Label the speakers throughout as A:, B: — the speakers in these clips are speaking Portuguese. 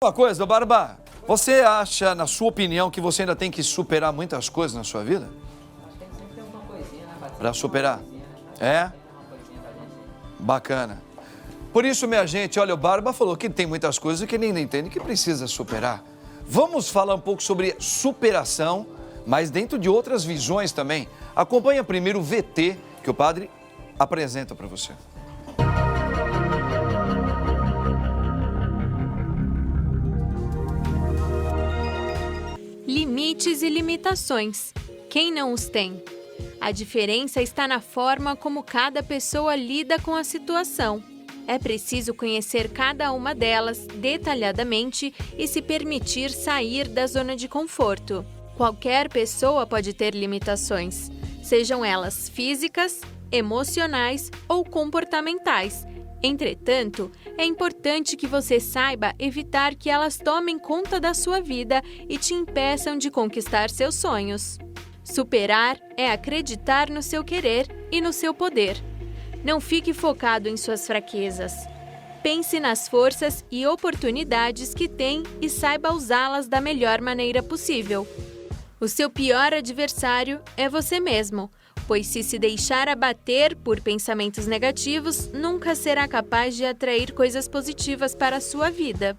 A: Uma coisa, Barba, você acha, na sua opinião, que você ainda tem que superar muitas coisas na sua vida?
B: Acho que a gente sempre tem alguma coisinha, né?
A: Para superar? É? Bacana. Por isso, minha gente, olha, o Barba falou que tem muitas coisas que ele ainda entende que precisa superar. Vamos falar um pouco sobre superação, mas dentro de outras visões também. Acompanha primeiro o VT que o padre apresenta para você.
C: Limites e limitações. Quem não os tem? A diferença está na forma como cada pessoa lida com a situação. É preciso conhecer cada uma delas detalhadamente e se permitir sair da zona de conforto. Qualquer pessoa pode ter limitações, sejam elas físicas, emocionais ou comportamentais. Entretanto, é importante que você saiba evitar que elas tomem conta da sua vida e te impeçam de conquistar seus sonhos. Superar é acreditar no seu querer e no seu poder. Não fique focado em suas fraquezas. Pense nas forças e oportunidades que tem e saiba usá-las da melhor maneira possível. O seu pior adversário é você mesmo, pois se deixar abater por pensamentos negativos, nunca será capaz de atrair coisas positivas para a sua vida.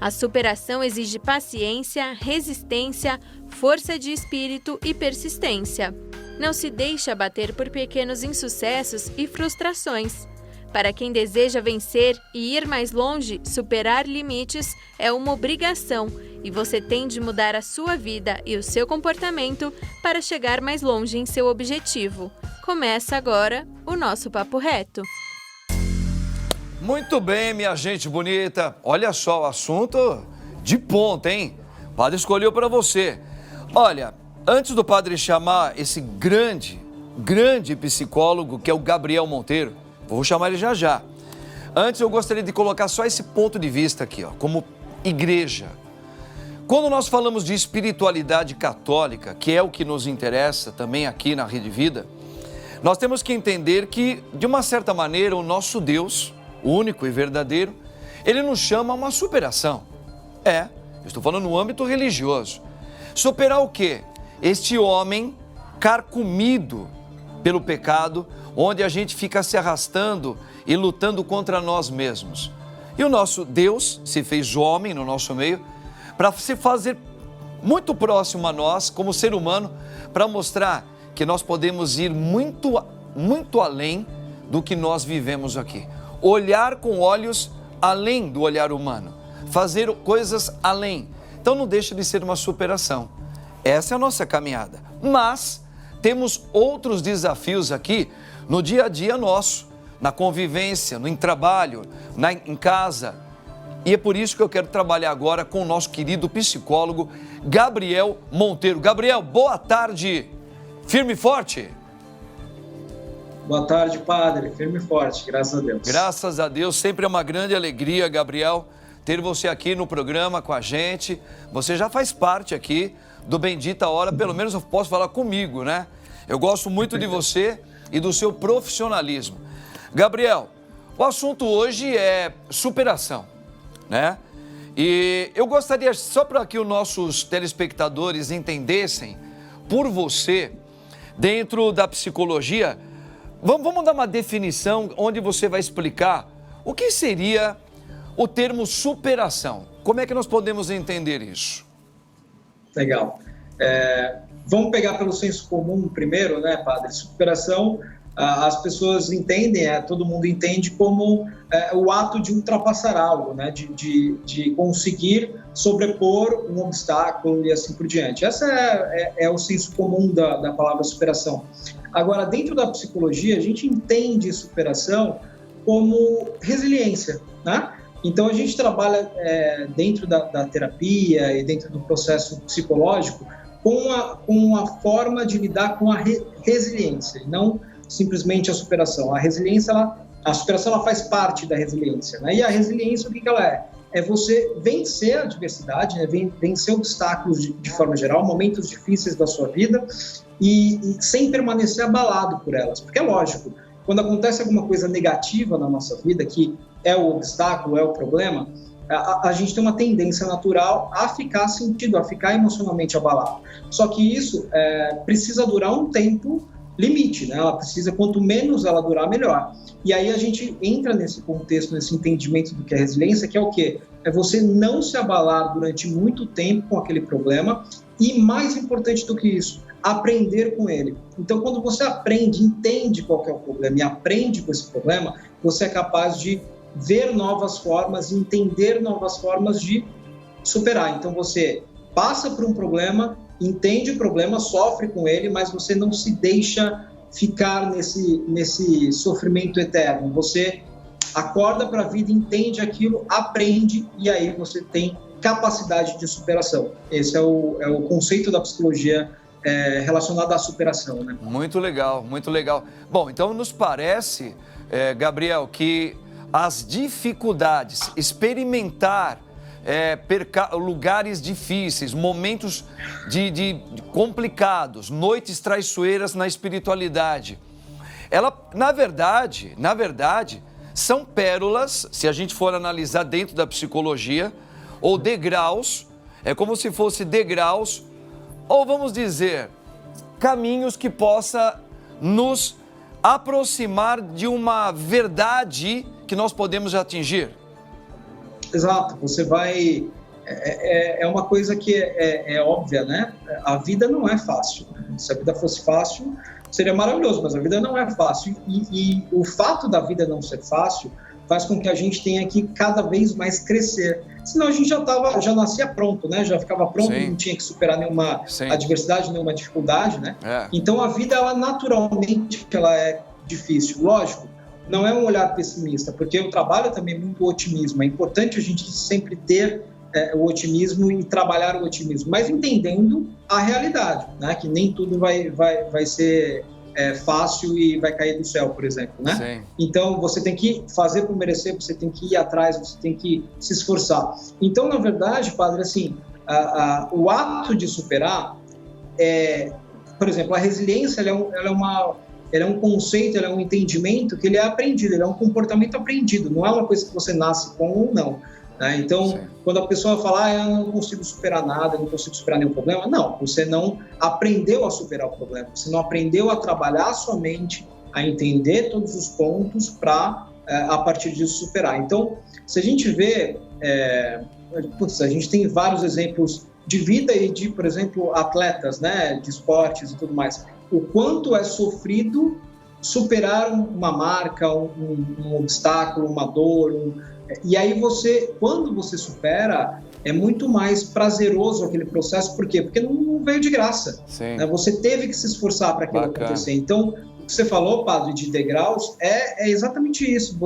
C: A superação exige paciência, resistência, força de espírito e persistência. Não se deixe abater por pequenos insucessos e frustrações. Para quem deseja vencer e ir mais longe, superar limites é uma obrigação e você tem de mudar a sua vida e o seu comportamento para chegar mais longe em seu objetivo. Começa agora o nosso Papo Reto.
A: Muito bem, minha gente bonita. Olha só o assunto de ponta, hein? O padre escolheu para você. Olha, antes do padre chamar esse grande psicólogo que é o Gabriel Monteiro, vou chamar ele já já. Antes eu gostaria de colocar só esse ponto de vista aqui, ó, como igreja. Quando nós falamos de espiritualidade católica, que é o que nos interessa também aqui na Rede Vida, nós temos que entender que, de uma certa maneira, o nosso Deus, único e verdadeiro, ele nos chama a uma superação. Eu estou falando no âmbito religioso. Superar o quê? Este homem carcomido pelo pecado, onde a gente fica se arrastando e lutando contra nós mesmos. E o nosso Deus se fez homem no nosso meio para se fazer muito próximo a nós, como ser humano, para mostrar que nós podemos ir muito além do que nós vivemos aqui. Olhar com olhos além do olhar humano, fazer coisas além. Então não deixa de ser uma superação. Essa é a nossa caminhada. Mas temos outros desafios aqui no dia a dia nosso, na convivência, no trabalho, em casa. E é por isso que eu quero trabalhar agora com o nosso querido psicólogo Gabriel Monteiro. Gabriel, boa tarde. Firme e forte?
D: Boa tarde, padre. Firme e forte, graças a Deus.
A: Graças a Deus, sempre é uma grande alegria, Gabriel, ter você aqui no programa com a gente. Você já faz parte aqui do Bendita Hora, pelo menos eu posso falar comigo, né? Eu gosto muito de você e do seu profissionalismo. Gabriel, o assunto hoje é superação, né? E eu gostaria, só para que os nossos telespectadores entendessem, por você, dentro da psicologia, vamos dar uma definição onde você vai explicar o que seria o termo superação. Como é que nós podemos entender isso?
D: Legal. Vamos pegar pelo senso comum primeiro, né, padre? Superação, as pessoas entendem, todo mundo entende como o ato de ultrapassar algo, né? De conseguir sobrepor um obstáculo e assim por diante. Essa é o senso comum da palavra superação. Agora, dentro da psicologia, a gente entende superação como resiliência, né? Então, a gente trabalha dentro da terapia e dentro do processo psicológico com a forma de lidar com a resiliência, e não simplesmente a superação. A superação ela faz parte da resiliência, né? E a resiliência, o que ela é? É você vencer a adversidade, né? Vencer obstáculos de forma geral, momentos difíceis da sua vida e sem permanecer abalado por elas. Porque é lógico, quando acontece alguma coisa negativa na nossa vida, que é o obstáculo, é o problema, a gente tem uma tendência natural a ficar sentido, a ficar emocionalmente abalado. Só que isso precisa durar um tempo limite, né? Ela precisa, quanto menos ela durar, melhor. E aí a gente entra nesse contexto, nesse entendimento do que é resiliência, que é o quê? É você não se abalar durante muito tempo com aquele problema e, mais importante do que isso, aprender com ele. Então, quando você aprende, entende qual que é o problema e aprende com esse problema, você é capaz de ver novas formas, entender novas formas de superar. Então, você passa por um problema, entende o problema, sofre com ele, mas você não se deixa ficar nesse sofrimento eterno. Você acorda para a vida, entende aquilo, aprende e aí você tem capacidade de superação. Esse é o conceito da psicologia relacionado à superação, né?
A: Muito legal, muito legal. Bom, então nos parece, Gabriel, que as dificuldades, experimentar lugares difíceis, momentos de complicados, noites traiçoeiras na espiritualidade. Ela, na verdade, são pérolas, se a gente for analisar dentro da psicologia, ou degraus, é como se fosse degraus, ou vamos dizer, caminhos que possa nos aproximar de uma verdade que nós podemos atingir.
D: Exato, você vai... É uma coisa que é óbvia, né? A vida não é fácil. Se a vida fosse fácil, seria maravilhoso, mas a vida não é fácil. E o fato da vida não ser fácil faz com que a gente tenha que cada vez mais crescer. Senão a gente já nascia pronto, né? Já ficava pronto, Sim. Não tinha que superar nenhuma adversidade, nenhuma dificuldade, né? Então a vida, ela naturalmente ela é difícil. Lógico, não é um olhar pessimista, porque eu trabalho também muito o otimismo. É importante a gente sempre ter o otimismo e trabalhar o otimismo, mas entendendo a realidade, né? Que nem tudo vai ser fácil e vai cair do céu, por exemplo, né? Sim. Então, você tem que fazer por merecer, você tem que ir atrás, você tem que se esforçar. Então, na verdade, padre, assim, o ato de superar, por exemplo, a resiliência, ela é um conceito, ela é um entendimento que ele é aprendido, ele é um comportamento aprendido, não é uma coisa que você nasce com ou não. Né? Então, Sim. Quando a pessoa fala, eu não consigo superar nada, eu não consigo superar nenhum problema, não, você não aprendeu a superar o problema, você não aprendeu a trabalhar a sua mente, a entender todos os pontos para, a partir disso, superar. Então, se a gente vê, a gente tem vários exemplos de vida e de, por exemplo, atletas, né, de esportes e tudo mais, o quanto é sofrido superar uma marca, um obstáculo, uma dor, e aí quando você supera, é muito mais prazeroso aquele processo. Por quê? Porque não veio de graça. Né? Você teve que se esforçar para aquilo acontecer. Então, o que você falou, padre, de degraus, é exatamente isso.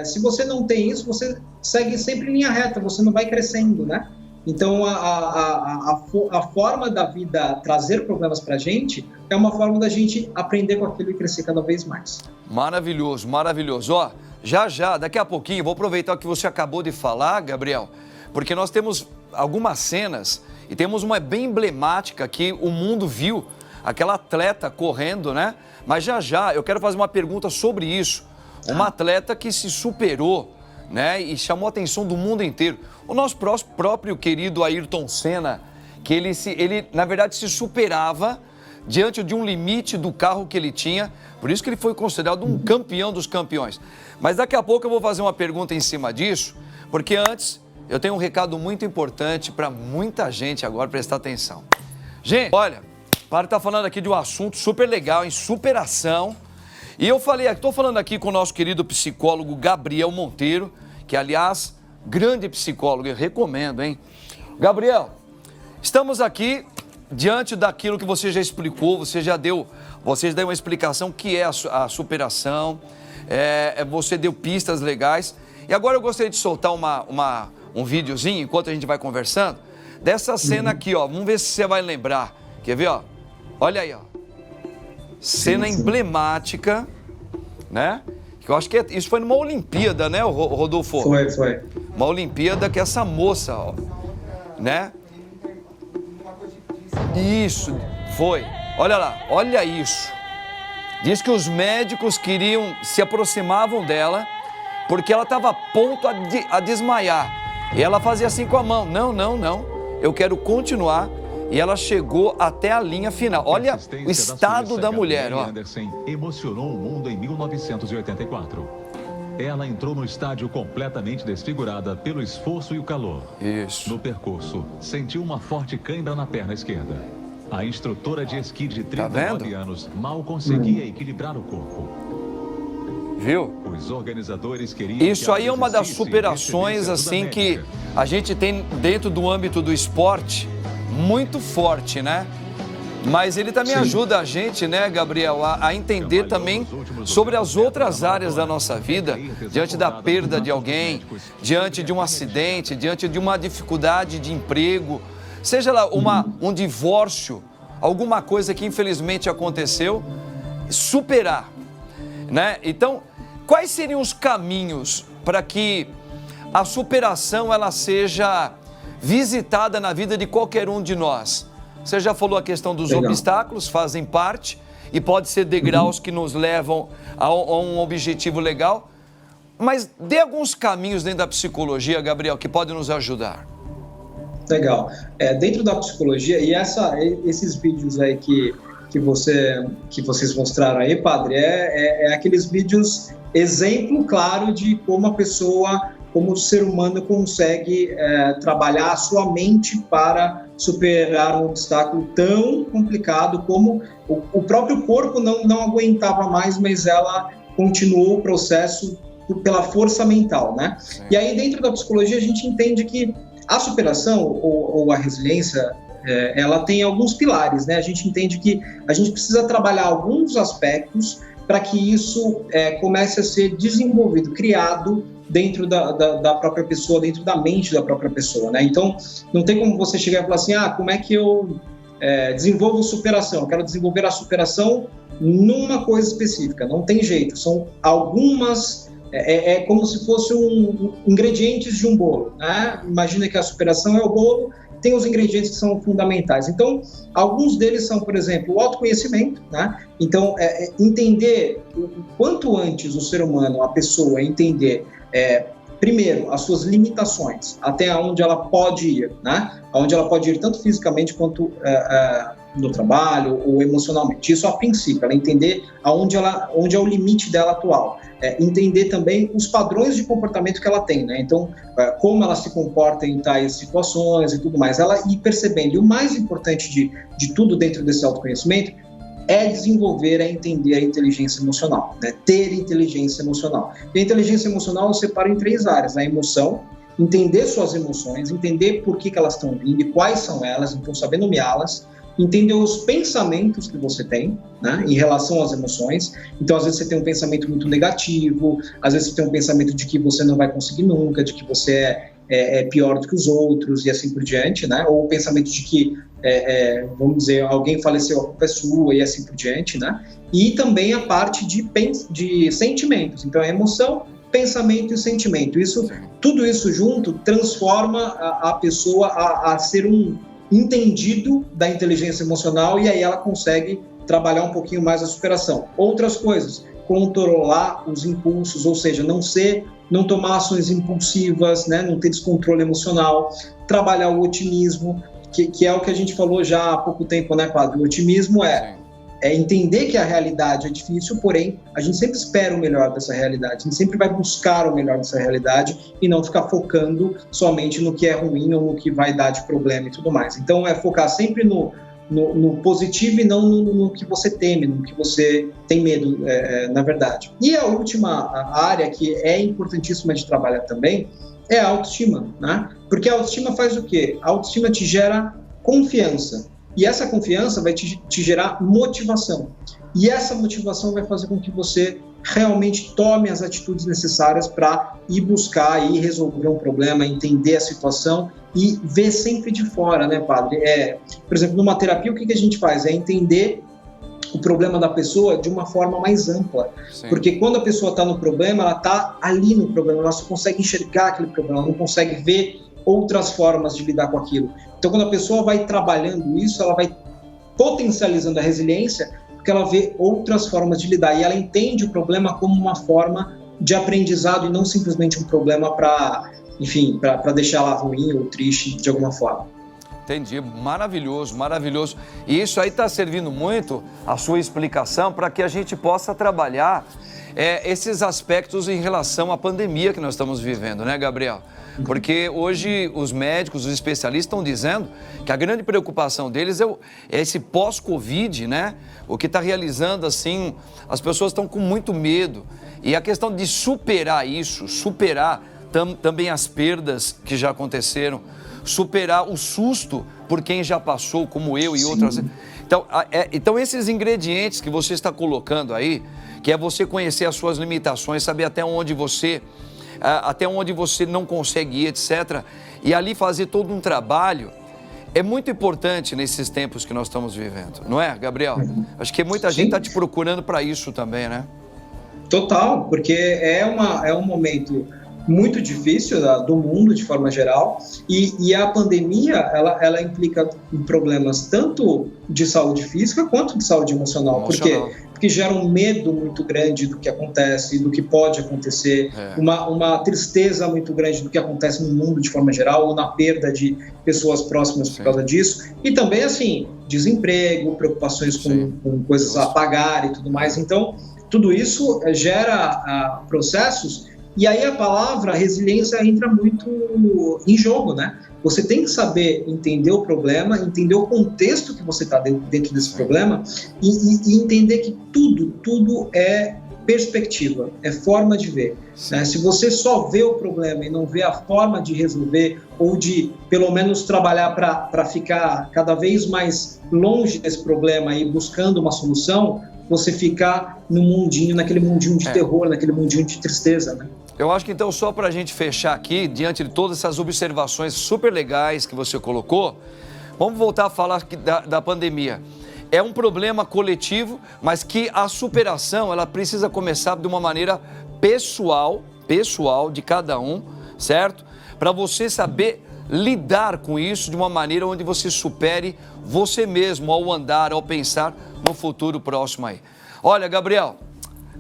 D: Se você não tem isso, você segue sempre em linha reta, você não vai crescendo, né? Então, a forma da vida trazer problemas para a gente é uma forma da gente aprender com aquilo e crescer cada vez mais.
A: Maravilhoso, maravilhoso. Ó, já, daqui a pouquinho, vou aproveitar o que você acabou de falar, Gabriel, porque nós temos algumas cenas e temos uma bem emblemática que o mundo viu, aquela atleta correndo, né? Mas já, eu quero fazer uma pergunta sobre isso. Uma atleta que se superou, né, e chamou a atenção do mundo inteiro. O nosso próprio querido Ayrton Senna, que ele na verdade se superava diante de um limite do carro que ele tinha, por isso que ele foi considerado um campeão dos campeões. Mas daqui a pouco eu vou fazer uma pergunta em cima disso, porque antes eu tenho um recado muito importante para muita gente agora prestar atenção. Gente, olha, o padre está falando aqui de um assunto super legal, em superação. E estou falando aqui com o nosso querido psicólogo Gabriel Monteiro, que, aliás, grande psicólogo, eu recomendo, hein? Gabriel, estamos aqui diante daquilo que você já explicou, você deu uma explicação que é a superação, você deu pistas legais. E agora eu gostaria de soltar um videozinho, enquanto a gente vai conversando, dessa cena aqui, ó. Vamos ver se você vai lembrar. Quer ver, ó? Olha aí, ó. Cena emblemática, né? Que eu acho que isso foi numa Olimpíada, né, Rodolfo?
D: Foi.
A: Uma Olimpíada que essa moça, ó, né? Isso, foi. Olha lá, olha isso. Diz que os médicos se aproximavam dela porque ela estava a ponto a desmaiar. E ela fazia assim com a mão, não, eu quero continuar. E ela chegou até a linha final. Olha o estado da mulher, ó.
E: Anderson emocionou o mundo em 1984. Ela entrou no estádio completamente desfigurada pelo esforço e o calor.
A: Isso.
E: No percurso, sentiu uma forte cãibra na perna esquerda. A instrutora de esqui de 39 anos mal conseguia equilibrar o corpo.
A: Viu?
E: Os organizadores queriam...
A: Isso aí é uma das superações, assim, que a gente tem dentro do âmbito do esporte, muito forte, né? Mas ele também ajuda a gente, né, Gabriel, a entender também sobre as outras áreas da nossa vida, diante da perda de alguém, diante de um acidente, diante de uma dificuldade de emprego, seja lá um divórcio, alguma coisa que infelizmente aconteceu, superar, né? Então, quais seriam os caminhos para que a superação ela seja visitada na vida de qualquer um de nós? Você já falou a questão dos obstáculos, fazem parte, e pode ser degraus que nos levam a um objetivo legal, mas dê alguns caminhos dentro da psicologia, Gabriel, que podem nos ajudar.
D: Legal. Dentro da psicologia, e esses vídeos aí que vocês mostraram aí, padre, aqueles vídeos exemplo claro de como a pessoa, como o ser humano consegue trabalhar a sua mente para superar um obstáculo tão complicado como o próprio corpo não aguentava mais, mas ela continuou o processo pela força mental, né? Sim. E aí dentro da psicologia a gente entende que a superação ou a resiliência, ela tem alguns pilares, né? A gente entende que a gente precisa trabalhar alguns aspectos para que isso comece a ser desenvolvido, criado dentro da própria pessoa, dentro da mente da própria pessoa, né? Então, não tem como você chegar e falar assim, como é que eu desenvolvo superação? Eu quero desenvolver a superação numa coisa específica. Não tem jeito, são algumas... É como se fossem ingredientes de um bolo, né? Imagina que a superação é o bolo, tem os ingredientes que são fundamentais. Então, alguns deles são, por exemplo, o autoconhecimento, né? Então, entender o quanto antes o ser humano, a pessoa, entender, primeiro, as suas limitações, até onde ela pode ir, né? Onde ela pode ir tanto fisicamente quanto no trabalho ou emocionalmente. Isso a princípio, ela entender onde é o limite dela atual. Entender também os padrões de comportamento que ela tem, né? Então, como ela se comporta em tais situações e tudo mais. Ela ir percebendo. E o mais importante de tudo dentro desse autoconhecimento é desenvolver, entender a inteligência emocional, né? Ter inteligência emocional. E a inteligência emocional eu separo em 3 áreas. A emoção, entender suas emoções, entender por que elas estão vindo e quais são elas, então saber nomeá-las. Entender os pensamentos que você tem, né, em relação às emoções. Então, às vezes você tem um pensamento muito negativo, às vezes você tem um pensamento de que você não vai conseguir nunca, de que você é pior do que os outros e assim por diante, né? Ou o pensamento de que, vamos dizer, alguém faleceu, a culpa é sua e assim por diante, né? E também a parte de sentimentos. Então, a emoção, pensamento e sentimento. Tudo isso junto transforma a pessoa a ser um entendido da inteligência emocional, e aí ela consegue trabalhar um pouquinho mais a superação. Outras coisas, controlar os impulsos, ou seja, não tomar ações impulsivas, né? Não ter descontrole emocional, trabalhar o otimismo, que é o que a gente falou já há pouco tempo, né, padre? O otimismo é entender que a realidade é difícil, porém, a gente sempre espera o melhor dessa realidade, a gente sempre vai buscar o melhor dessa realidade e não ficar focando somente no que é ruim ou no que vai dar de problema e tudo mais. Então, focar sempre no positivo e não no que você teme, no que você tem medo, na verdade. E a última área que é importantíssima de trabalhar também é a autoestima, né? Porque a autoestima faz o quê? A autoestima te gera confiança. E essa confiança vai te gerar motivação. E essa motivação vai fazer com que você realmente tome as atitudes necessárias para ir buscar, ir resolver um problema, entender a situação e ver sempre de fora, né, padre? Por exemplo, numa terapia, o que a gente faz? É entender o problema da pessoa de uma forma mais ampla. Sim. Porque quando a pessoa está no problema, ela está ali no problema, ela só consegue enxergar aquele problema, ela não consegue ver outras formas de lidar com aquilo. Então, quando a pessoa vai trabalhando isso, ela vai potencializando a resiliência, porque ela vê outras formas de lidar e ela entende o problema como uma forma de aprendizado e não simplesmente um problema para, enfim, para deixar ela ruim ou triste de alguma forma.
A: Entendi, maravilhoso, maravilhoso. E isso aí está servindo muito, a sua explicação, para que a gente possa trabalhar esses aspectos em relação à pandemia que nós estamos vivendo, né, Gabriel? Porque hoje os médicos, os especialistas estão dizendo que a grande preocupação deles é esse pós-Covid, né? O que está realizando, assim, as pessoas estão com muito medo. E a questão de superar isso, superar também as perdas que já aconteceram, superar o susto por quem já passou, como eu e outras. Então, esses ingredientes que você está colocando aí, que é você conhecer as suas limitações, saber até onde você não consegue ir, etc. E ali fazer todo um trabalho, é muito importante nesses tempos que nós estamos vivendo, não é, Gabriel? Acho que muita gente está te procurando para isso também, né?
D: Total, porque é um momento muito difícil do mundo de forma geral e a pandemia ela implica em problemas tanto de saúde física quanto de saúde emocional. Por quê? Porque gera um medo muito grande do que acontece, do que pode acontecer, uma tristeza muito grande do que acontece no mundo de forma geral ou na perda de pessoas próximas por causa disso e também, assim, desemprego, preocupações com coisas a pagar e tudo mais. Então, tudo isso gera processos. E aí a palavra resiliência entra muito em jogo, né? Você tem que saber entender o problema, entender o contexto que você está dentro desse problema e entender que tudo é perspectiva, é forma de ver. Né? Se você só vê o problema e não vê a forma de resolver ou de, pelo menos, trabalhar para ficar cada vez mais longe desse problema e buscando uma solução, você fica naquele mundinho de terror, naquele mundinho de tristeza, né?
A: Eu acho que então, só para a gente fechar aqui, diante de todas essas observações super legais que você colocou, vamos voltar a falar da pandemia. É um problema coletivo, mas que a superação, ela precisa começar de uma maneira pessoal de cada um, certo? Para você saber lidar com isso de uma maneira onde você supere você mesmo ao andar, ao pensar no futuro próximo aí. Olha, Gabriel,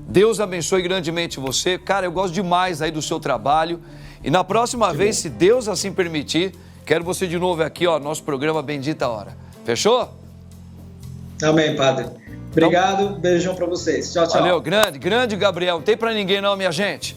A: Deus abençoe grandemente você. Cara, eu gosto demais aí do seu trabalho. E na próxima vez, se Deus assim permitir, quero você de novo aqui, ó, nosso programa Bendita Hora. Fechou?
D: Amém, Padre. Obrigado, beijão pra vocês. Tchau, tchau.
A: Valeu, grande Gabriel. Não tem pra ninguém não, minha gente.